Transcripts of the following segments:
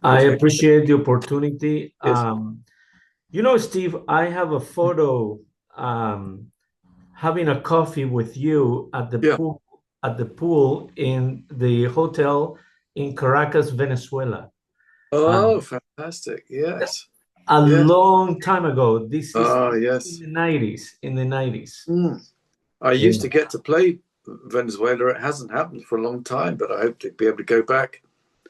I appreciate the opportunity. Yes. Steve, I have a photo um, having a coffee with you Yeah. at the pool in the hotel in Caracas, Venezuela. Oh, Um, fantastic. Yes. a Yes. long time ago. This is Oh, in yes. the 90s, in the 90s. Mm. I used Yeah. to get to play Venezuela. It hasn't happened for a long time, but I hope to be able to go back.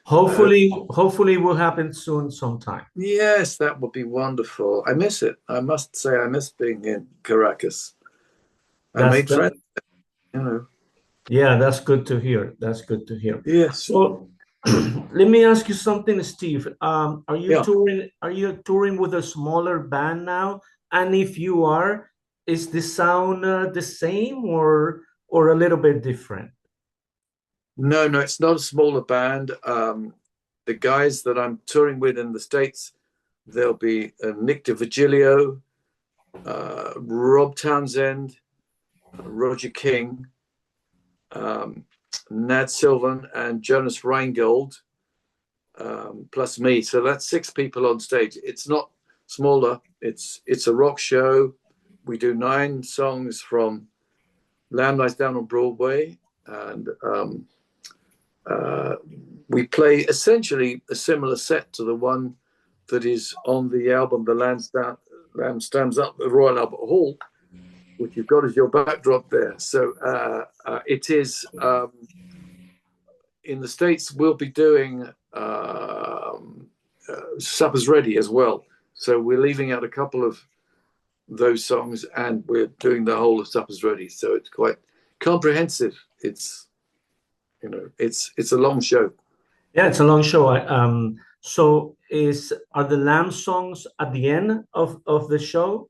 Uh, Hopefully it will happen soon sometime. yes, that would be wonderful. I miss it. I must say, I miss being in Caracas. I That's made that. friends, you know. Yeah, that's good to hear. That's good to hear. Yes. So let me ask you something, Steve. Yeah. Are you touring with a smaller band now? And if you are, is the sound the same or a little bit different? No, no, it's not a smaller band. The guys that I'm touring with in the States, there'll be Nick DiVigilio, Rob Townsend, Roger King, um, Nad Sylvan, and Jonas Reingold, plus me. So that's six people on stage. It's not smaller. It's a rock show. We do 9 songs from Lamb Lies Down on Broadway, and uh, we play essentially a similar set to the one that is on the album Lamb Stands Up, the Royal Albert Hall, which you've got as your backdrop there. So it is in the States, we'll be doing Supper's Ready as well. So we're leaving out a couple of those songs and we're doing the whole of Supper's Ready. So it's quite comprehensive. It's a long show. Yeah, it's a long show. So is are the Lamb songs at the end of the show?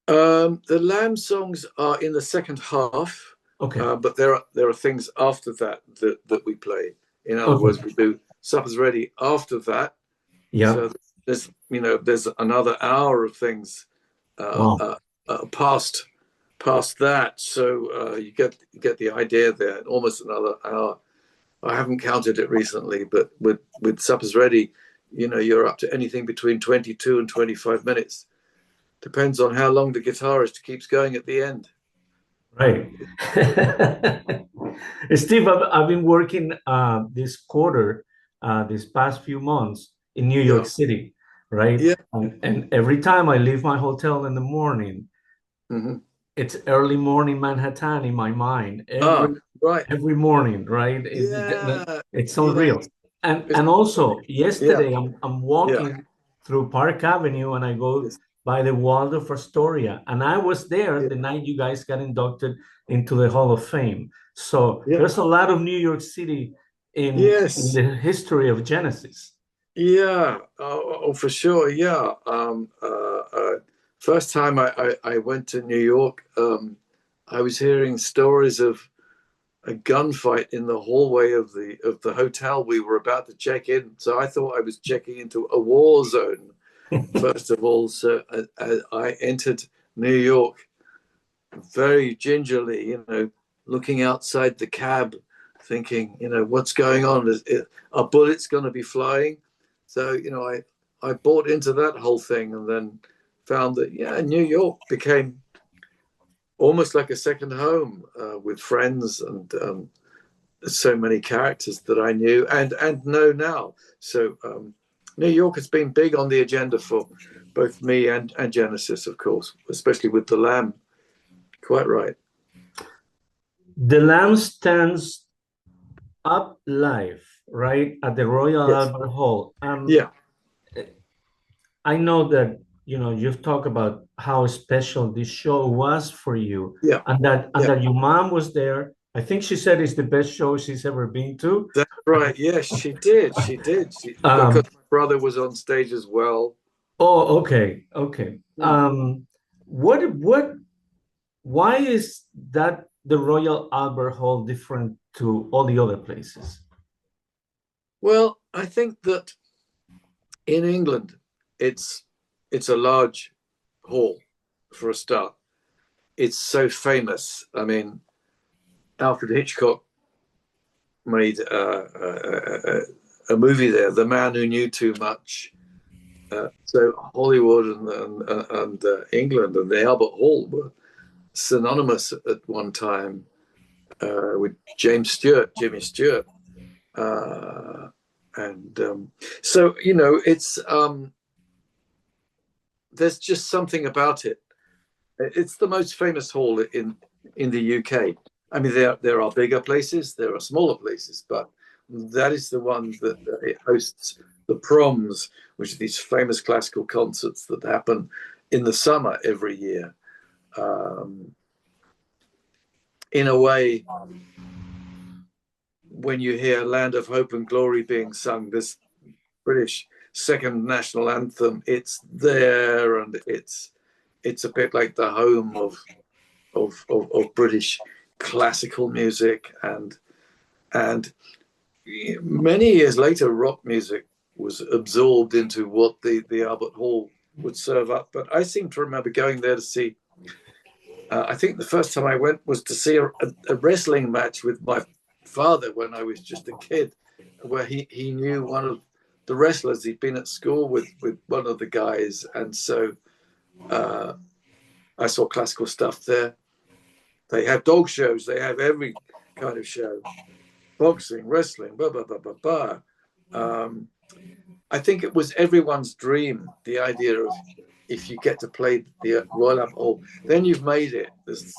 The Lamb songs are in the second half, Okay. but there are things after that we play. In other words, Okay. we do Supper's Ready after that. Yeah. So there's another hour of things uh, Wow. uh, past that. So you get the idea there. Almost another hour. I haven't counted it recently, but with Supper's Ready, you're up to anything between 22 and 25 minutes. Depends on how long the guitarist keeps going at the end. Right. Steve, I've been working this quarter, this past few months in New York Yeah, City, right? yeah. And every time I leave my hotel in the morning, Hmm. it's early morning Manhattan in my mind. Ah, right. Every morning, right? Yeah, It's yeah. unreal. It's, And also yeah, yesterday I'm yeah. walking through Park Avenue and I go Yes, by the Waldorf Astoria. And I was there yeah, the night you guys got inducted into the Hall of Fame. So yeah. there's a lot of New York City in Yes, the history of Genesis. yeah. Oh, for sure. Yeah. First time I went to New York, I was hearing stories of a gunfight in the hallway of the hotel we were about to check in. So I thought I was checking into a war zone. First of all, so I entered New York very gingerly, looking outside the cab, thinking, what's going on? Are bullets going to be flying? So, I bought into that whole thing and then found that, yeah, New York became almost like a second home with friends and so many characters that I knew and know now. So, New York has been big on the agenda for both me and Genesis, of course, especially with the Lamb. Quite right. The Lamb stands up live, right, at the Royal Yes. Albert Hall. Yeah. I know that you've talked about how special this show was for you, Yeah. and Yeah. that your mom was there. I think she said it's the best show she's ever been to. That's right. Yes, she did. She did. Because Um, my brother was on stage as well. oh, okay, okay. Hmm. What? Why is that the Royal Albert Hall different to all the other places? Well, I think that in England, it's it's a large hall for a start. It's so famous. I mean, Alfred Hitchcock made a movie there, The Man Who Knew Too Much. So Hollywood and England and the Albert Hall were synonymous at one time with James Stewart, Jimmy Stewart. So, you know, it's there's just something about it. It's the most famous hall in the UK. I mean, there are bigger places, there are smaller places, but that is the one that it hosts the proms, which are these famous classical concerts that happen in the summer every year. In a way, when you hear Land of Hope and Glory being sung, this British second national anthem, it's there, and it's a bit like the home of British classical music, and many years later, rock music was absorbed into what the Albert Hall would serve up. But I seem to remember going there to see. I think the first time I went was to see a wrestling match with my father when I was just a kid, where he knew one of the wrestlers. He'd been at school with one of the guys, and so I saw classical stuff there. They have dog shows. They have every kind of show: boxing, wrestling, blah blah blah blah blah. I think it was everyone's dream, the idea of if you get to play the Royal Albert Hall, then you've made it. This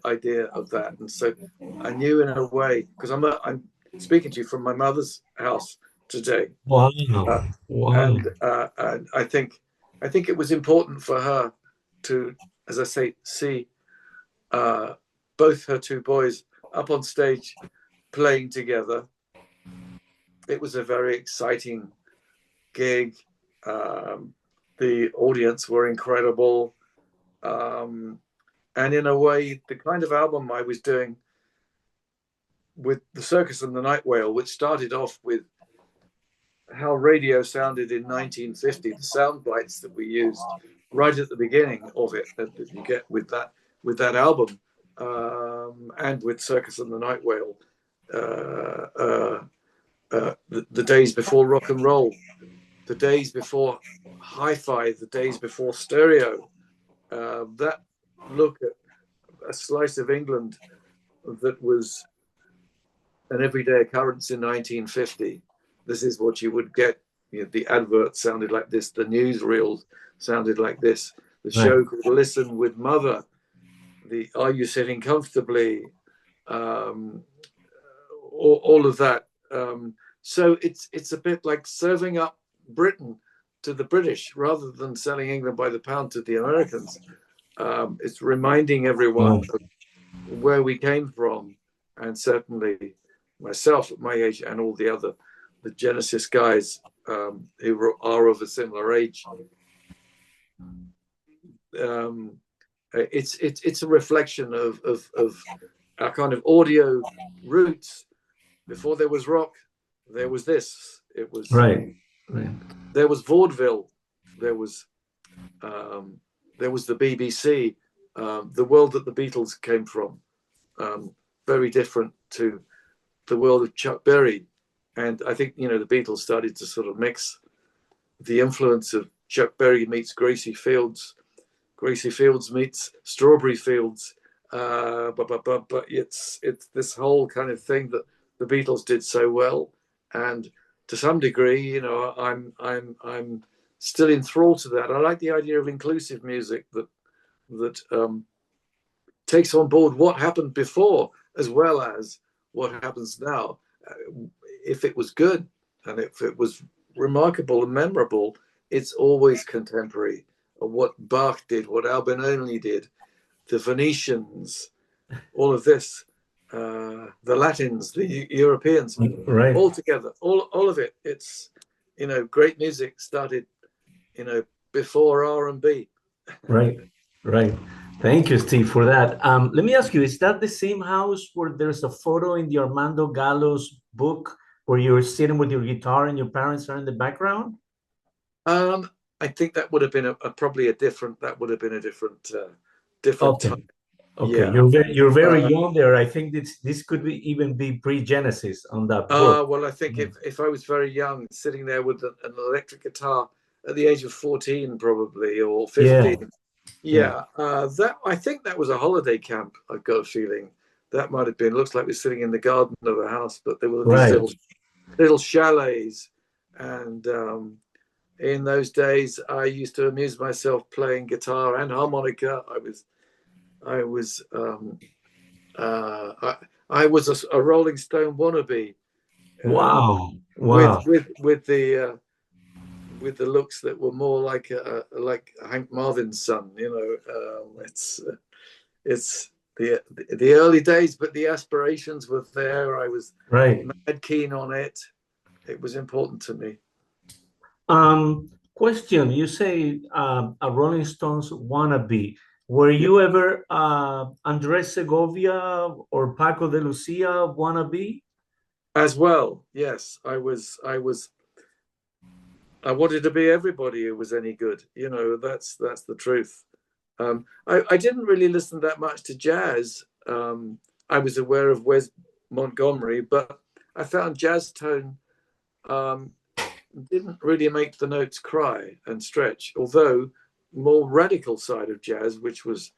idea of that, and so I knew in a way, because I'm speaking to you from my mother's house today. Wow. And I think it was important for her to, as I say, see both her two boys up on stage playing together. It was a very exciting gig. The audience were incredible. And in a way, the kind of album I was doing with The Circus and the Night Whale, which started off with how radio sounded in 1950, the sound bites that we used right at the beginning of it that you get with that album, and with Circus and the Night Whale, the days before rock and roll, the days before hi-fi, the days before stereo, that look at a slice of England that was an everyday occurrence in 1950. This is what you would get. You know, the adverts sounded like this. The newsreels sounded like this. The show called Listen with Mother. The Are You Sitting Comfortably? All of that. So it's a bit like serving up Britain to the British rather than selling England by the pound to the Americans. It's reminding everyone of where we came from, and certainly myself at my age and all the Genesis guys who are of a similar age. It's a reflection of our kind of audio roots. Before there was rock, there was this. It was right. There was vaudeville. There was the BBC. The world that the Beatles came from, very different to the world of Chuck Berry. And I think, you know, the Beatles started to sort of mix the influence of Chuck Berry meets Gracie Fields meets Strawberry Fields. But it's this whole kind of thing that the Beatles did so well. And to some degree, you know, I'm still enthralled to that. I like the idea of inclusive music that takes on board what happened before as well as what happens now. If it was good and if it was remarkable and memorable, it's always contemporary. What Bach did, what Albinoni did, the Venetians, all of this, the Latins, the Europeans, Right. all together, all of it. It's, you know, great music started, you know, before R&B. Right. Thank you, Steve, for that. Let me ask you, is that the same house where there's a photo in the Armando Gallo's book where you're sitting with your guitar and your parents are in the background? I think that would have been probably a different. That would have been a different Okay. time. Okay, Yeah. you're very Uh, young there. I think this could even be pre-Genesis on that book. well, I think Yeah. if I was very young, sitting there with an electric guitar at the age of 14, probably, or Yeah. 15, Yeah. yeah, that I think that was a holiday camp. I've got a feeling that might have been. Looks like we're sitting in the garden of a house, but there were these Right. little chalets, and in those days, I used to amuse myself playing guitar and harmonica. I was I was a Rolling Stone wannabe, Wow. with Wow. with the looks that were more like Hank Marvin's son. You know, it's the early days, but the aspirations were there. I was Right. mad keen on it. It was important to me. Question, you say a Rolling Stones wannabe. Were Yeah. you ever Andrés Segovia or Paco de Lucia wannabe? As well, yes, I wanted to be everybody who was any good. You know, that's the truth. I didn't really listen that much to jazz. I was aware of Wes Montgomery, but I found jazz tone um, didn't really make the notes cry and stretch. Although more radical side of jazz, which was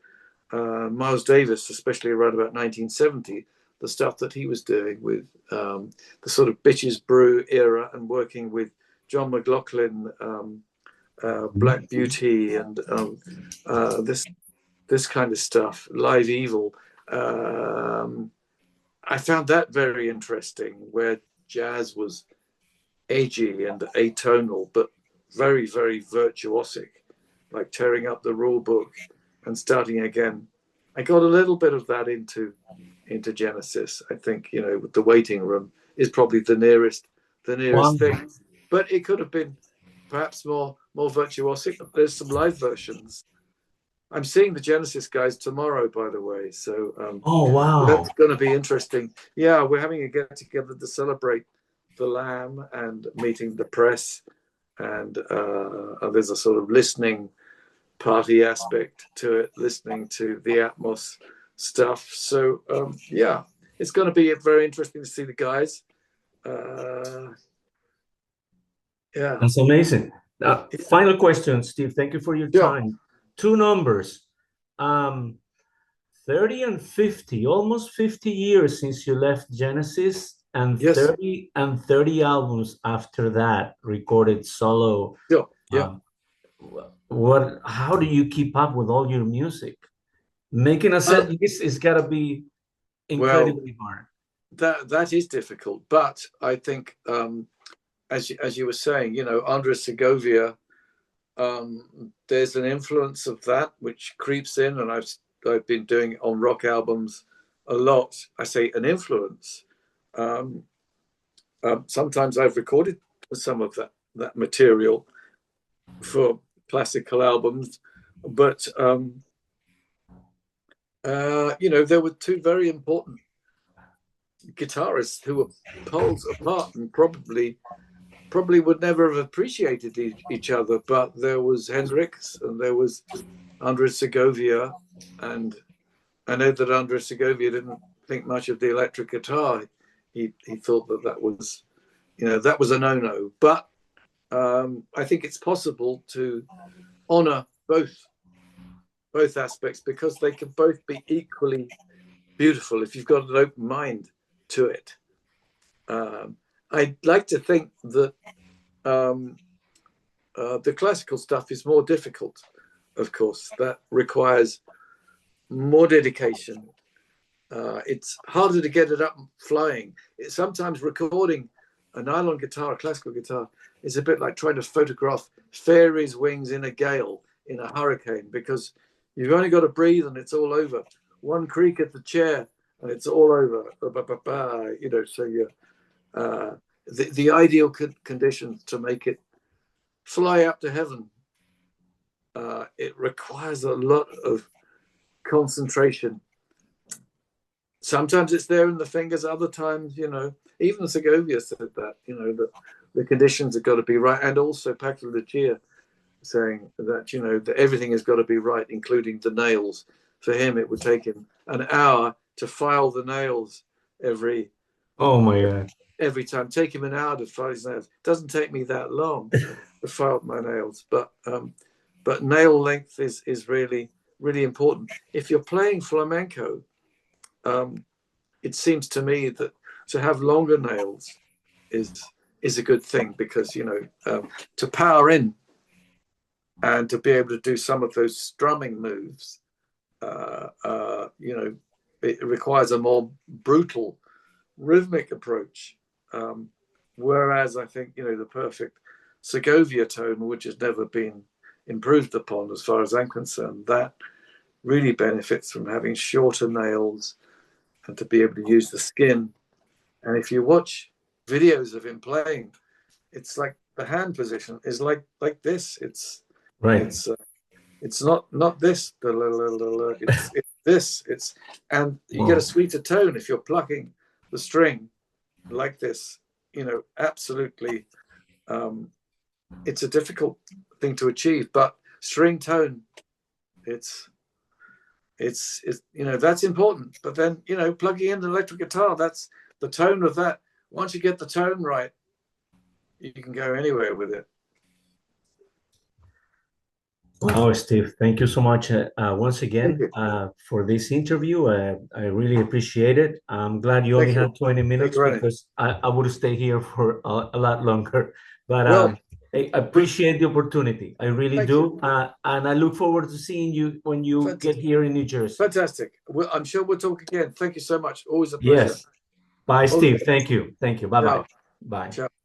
Miles Davis, especially around about 1970, the stuff that he was doing with the sort of Bitches Brew era and working with John McLaughlin, Black Beauty, and this kind of stuff, Live Evil. Um, I found that very interesting, where jazz was edgy and atonal, but very, very virtuosic, like tearing up the rule book and starting again. I got a little bit of that into Genesis. I think, you know, the waiting room is probably the Wow. nearest thing, but it could have been perhaps more virtuosic. There's some live versions. I'm seeing the Genesis guys tomorrow, by the way, so Oh, wow. that's going to be interesting. Yeah, we're having a get together to celebrate the Lamb and meeting the press, and there's a sort of listening party aspect to it, listening to the Atmos stuff. So yeah, it's going to be very interesting to see the guys. Uh, yeah, That's amazing. Final question, Steve. Thank you for your yeah, time. Two numbers, um, 30 and 50, almost 50 years since you left Genesis, and yes, 30 albums after that recorded solo. yeah, yeah. Um, how do you keep up with all your music? Making a set Um, list is gotta be well, incredibly hard. that is difficult, but I think as you were saying, you know, Andres Segovia, there's an influence of that which creeps in, and I've been doing it on rock albums a lot. I say an influence. Um, sometimes I've recorded some of that material for classical albums, but you know, there were two very important guitarists who were poles apart and probably would never have appreciated each other. But there was Hendrix and there was Andres Segovia, and I know that Andres Segovia didn't think much of the electric guitar. He thought that was, you know, that was a no-no. But I think it's possible to honor both aspects because they can both be equally beautiful if you've got an open mind to it. I'd like to think that um, the classical stuff is more difficult, of course. That requires more dedication. It's harder to get it up and flying. Sometimes recording a nylon guitar, a classical guitar, is a bit like trying to photograph fairies' wings in a gale, in a hurricane, because you've only got to breathe and it's all over. One creak at the chair and it's all over. You know, so you the ideal conditions to make it fly up to heaven. It requires a lot of concentration. Sometimes it's there in the fingers, other times, you know, even Segovia said that, you know, that the conditions have got to be right. And also Paco de Lucia saying that, you know, that everything has got to be right, including the nails. for him, it would take him an hour to file the nails every Oh my God. every time. Take him an hour to file his nails. It doesn't take me that long to file my nails, but nail length is really important. If you're playing flamenco, it seems to me that to have longer nails is a good thing, because to power in and to be able to do some of those strumming moves, it requires a more brutal rhythmic approach. Whereas I think the perfect Segovia tone, which has never been improved upon as far as I'm concerned, that really benefits from having shorter nails and to be able to use the skin. And if you watch videos of him playing, it's like the hand position is like this. It's Right. it's not this. It's this. And you get a Wow. sweeter tone if you're plucking the string like this. Absolutely. It's a difficult thing to achieve, but string tone, it's that's important. But then plugging in the electric guitar, that's the tone of that. Once you get the tone right, you can go anywhere with it. Wow, Steve, thank you so much once Thank again you. for this interview. I really appreciate it. I'm glad you only Thank you. had 20 Thank minutes you, Ronnie. because I would stay here for a lot longer. But Well, I appreciate the opportunity. I really thank you. do. And I look forward to seeing you when you get here in New Jersey. Fantastic. Well, I'm sure we'll talk again. Thank you so much. Always a pleasure. Yes. Bye, All the Steve. best. Thank you. Thank you. Bye-bye. Ciao. Bye. Ciao.